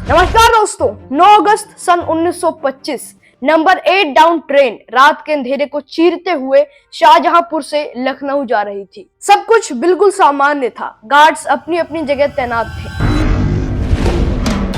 नमस्कार दोस्तों, 9 अगस्त सन 1925 number 8 down train रात के अंधेरे को चीरते हुए शाहजहांपुर से लखनऊ जा रही थी। सब कुछ बिल्कुल सामान्य था। गार्ड्स अपनी अपनी जगह तैनात थे।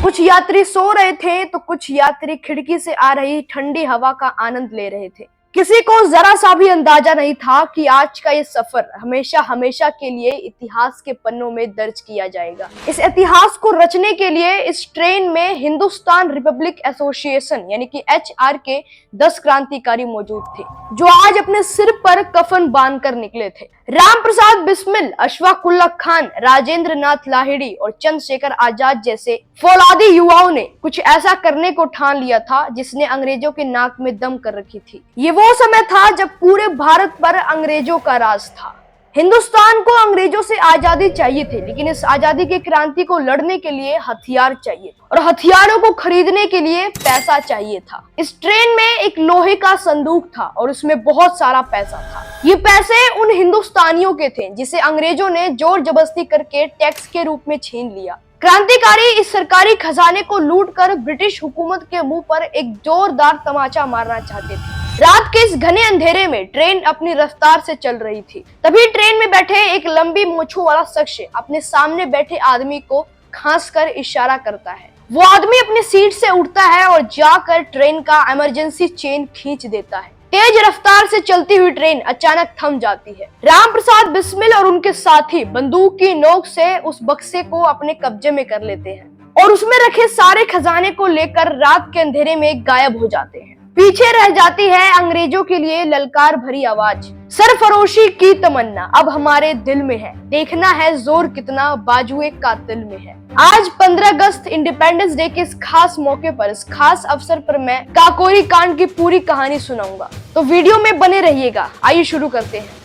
कुछ यात्री सो रहे थे तो कुछ यात्री खिड़की से आ रही ठंडी हवा का आनंद ले रहे थे। किसी को जरा सा भी अंदाजा नहीं था कि आज का ये सफर हमेशा हमेशा के लिए इतिहास के पन्नों में दर्ज किया जाएगा। इस इतिहास को रचने के लिए इस ट्रेन में हिंदुस्तान रिपब्लिक एसोसिएशन यानी कि HR के 10 क्रांतिकारी मौजूद थे, जो आज अपने सिर पर कफन बांधकर निकले थे। राम प्रसाद बिस्मिल, अशफाक उल्लाह खान, राजेंद्र नाथ लाहिड़ी और चंद्रशेखर आजाद जैसे फौलादी युवाओं ने कुछ ऐसा करने को ठान लिया था जिसने अंग्रेजों के नाक में दम कर रखी थी। ये वो समय था जब पूरे भारत पर अंग्रेजों का राज था। हिंदुस्तान को अंग्रेजों से आजादी चाहिए थी, लेकिन इस आजादी की क्रांति को लड़ने के लिए हथियार चाहिए और हथियारों को खरीदने के लिए पैसा चाहिए था। इस ट्रेन में एक लोहे का संदूक था और उसमें बहुत सारा पैसा था। ये पैसे उन हिंदुस्तानियों के थे जिसे अंग्रेजों ने जोर जबरदस्ती करके टैक्स के रूप में छीन लिया। क्रांतिकारी इस सरकारी खजाने को लूटकर ब्रिटिश हुकूमत के मुंह पर एक जोरदार तमाचा मारना चाहते थे। रात के इस घने अंधेरे में ट्रेन अपनी रफ्तार से चल रही थी। तभी ट्रेन में बैठे एक लंबी मूंछों वाला शख्स अपने सामने बैठे आदमी को खांसकर इशारा करता है। वो आदमी अपनी सीट से उठता है और जाकर ट्रेन का इमरजेंसी चेन खींच देता है। तेज रफ्तार से चलती हुई ट्रेन अचानक थम जाती है। राम प्रसाद बिस्मिल और उनके साथी बंदूक की नोक से उस बक्से को अपने कब्जे में कर लेते हैं और उसमें रखे सारे खजाने को लेकर रात के अंधेरे में गायब हो जाते हैं। पीछे रह जाती है अंग्रेजों के लिए ललकार भरी आवाज, सरफरोशी की तमन्ना अब हमारे दिल में है, देखना है जोर कितना बाजुए कातिल में है। आज 15 अगस्त इंडिपेंडेंस डे के इस खास मौके पर, इस खास अवसर पर मैं काकोरी कांड की पूरी कहानी सुनाऊंगा, तो वीडियो में बने रहिएगा। आइए शुरू करते हैं।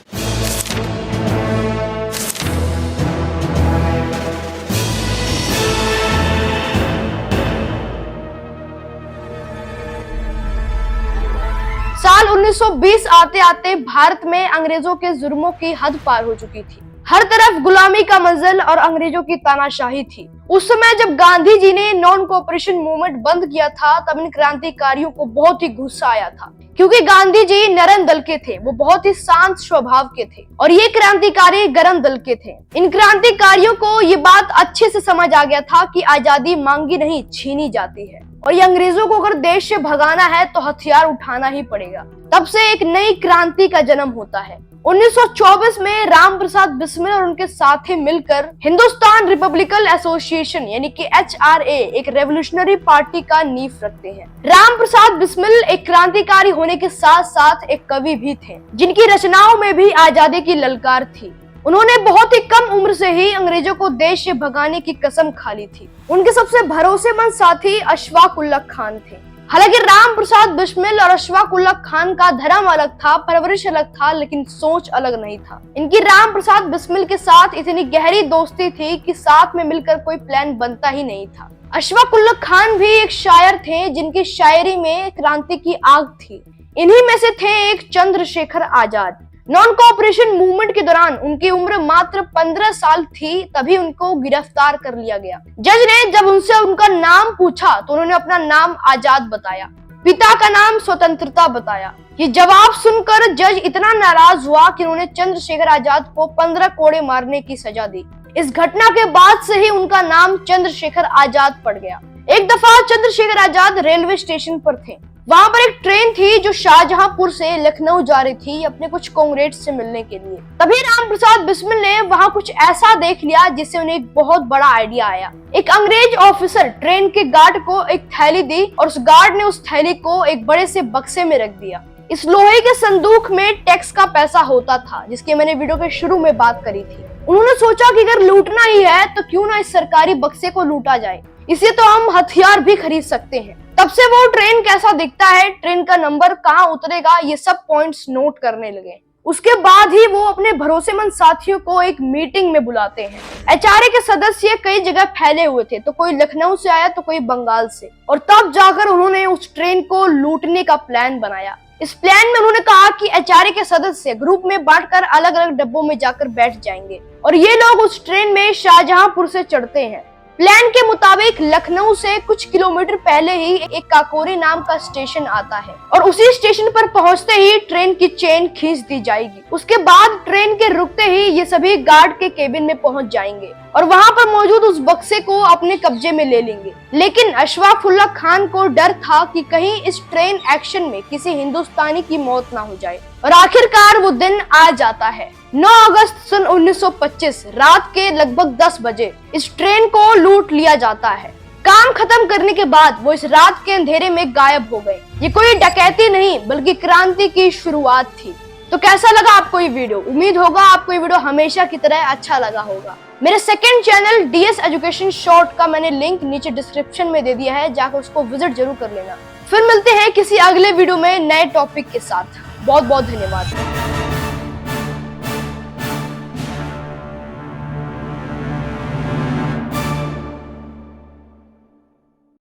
साल 1920 आते आते भारत में अंग्रेजों के जुर्मों की हद पार हो चुकी थी। हर तरफ गुलामी का मंजल और अंग्रेजों की तानाशाही थी। उस समय जब गांधी जी ने नॉन कोऑपरेशन मूवमेंट बंद किया था, तब इन क्रांतिकारियों को बहुत ही गुस्सा आया था, क्योंकि गांधी जी नरम दल के थे, वो बहुत ही शांत स्वभाव के थे और ये क्रांतिकारी गरम दल के थे। इन क्रांतिकारियों को ये बात अच्छे से समझ आ गया था कि आजादी मांगी नहीं, छीनी जाती है और ये अंग्रेजों को अगर देश से भगाना है तो हथियार उठाना ही पड़ेगा। तब से एक नई क्रांति का जन्म होता है। 1924 में राम प्रसाद बिस्मिल और उनके साथी मिलकर हिंदुस्तान रिपब्लिकन एसोसिएशन यानी कि HRA एक रेवोल्यूशनरी पार्टी का नींव रखते हैं। राम प्रसाद बिस्मिल एक क्रांतिकारी होने के साथ साथ एक कवि भी थे, जिनकी रचनाओं में भी आजादी की ललकार थी। उन्होंने बहुत ही कम उम्र से ही अंग्रेजों को देश से भगाने की कसम खा ली थी। उनके सबसे भरोसेमंद साथी अशफाक उल्लाह खान थे। हालांकि राम प्रसाद बिस्मिल और अशफाक उल्लाह खान का धर्म अलग था, परवरिश अलग था, लेकिन सोच अलग नहीं था। इनकी राम प्रसाद बिस्मिल के साथ इतनी गहरी दोस्ती थी कि साथ में मिलकर कोई प्लान बनता ही नहीं था। अशफाक उल्लाह खान भी एक शायर थे जिनकी शायरी में क्रांति की आग थी। इन्हीं में से थे एक Chandrashekhar Azad. Non cooperation movement के दौरान उनकी उम्र मात्र 15 साल थी, तभी उनको गिरफ्तार कर लिया गया। जज ने जब उनसे उनका नाम पूछा तो उन्होंने अपना नाम आजाद बताया, पिता का नाम स्वतंत्रता बताया। ये जवाब सुनकर जज इतना नाराज हुआ कि उन्होंने चंद्रशेखर आजाद को 15 कोड़े मारने की सजा दी। इस घटना के बाद से ही उनका नाम चंद्रशेखर आजाद पड़ गया। एक दफा चंद्रशेखर आजाद रेलवे स्टेशन पर थे। वहां पर एक ट्रेन थी जो शाहजहांपुर से लखनऊ जा रही थी अपने कुछ कॉमरेड्स से मिलने के लिए। तभी राम प्रसाद बिस्मिल ने वहां कुछ ऐसा देख लिया जिससे उन्हें एक बहुत बड़ा आइडिया आया। एक अंग्रेज ऑफिसर ट्रेन के गार्ड को एक थैली दी और उस गार्ड ने उस थैली को एक बड़े से बक्से में रख दिया। इस लोहे के संदूक में टैक्स का पैसा होता था, जिसकी मैंने वीडियो के शुरू में बात करी थी। उन्होंने सोचा कि अगर लूटना ही है तो क्यों ना इस सरकारी बक्से को लूटा जाए, इसे तो हम हथियार भी खरीद सकते हैं। तब से वो ट्रेन कैसा दिखता है, ट्रेन का नंबर कहाँ उतरेगा, ये सब पॉइंट्स नोट करने लगे। उसके बाद ही वो अपने भरोसेमंद साथियों को एक मीटिंग में बुलाते हैं। HRA के सदस्य कई जगह फैले हुए थे, तो कोई लखनऊ से आया तो कोई बंगाल से, और तब जाकर उन्होंने उस ट्रेन को लूटने का प्लान बनाया। इस प्लान में उन्होंने कहा कि HRA के सदस्य ग्रुप में बांटकर अलग अलग डब्बों में जाकर बैठ जाएंगे और ये लोग उस ट्रेन में शाहजहांपुर से चढ़ते हैं। प्लान के मुताबिक लखनऊ से कुछ किलोमीटर पहले ही एक काकोरी नाम का स्टेशन आता है और उसी स्टेशन पर पहुंचते ही ट्रेन की चेन खींच दी जाएगी। उसके बाद ट्रेन के रुकते ही ये सभी गार्ड के केबिन में पहुंच जाएंगे और वहां पर मौजूद उस बक्से को अपने कब्जे में ले लेंगे। लेकिन अशफाकुल्लाह खान को डर था कि कहीं इस ट्रेन एक्शन में किसी हिंदुस्तानी की मौत ना हो जाए और आखिरकार वो दिन आ जाता है। 9 अगस्त सन 1925 रात के लगभग 10 बजे इस ट्रेन को लूट लिया जाता है। काम खत्म करने के बाद वो इस रात के अंधेरे में गायब हो गए। ये कोई डकैती नहीं बल्कि क्रांति की शुरुआत थी। तो कैसा लगा आपको ये वीडियो? उम्मीद होगा आपको ये वीडियो हमेशा की तरह अच्छा लगा होगा। मेरे second channel DS education short का मैंने लिंक नीचे डिस्क्रिप्शन में दे दिया है, जाकर उसको विजिट जरूर कर लेना। फिर मिलते हैं किसी अगले वीडियो में नए टॉपिक के साथ। बहुत बहुत धन्यवाद।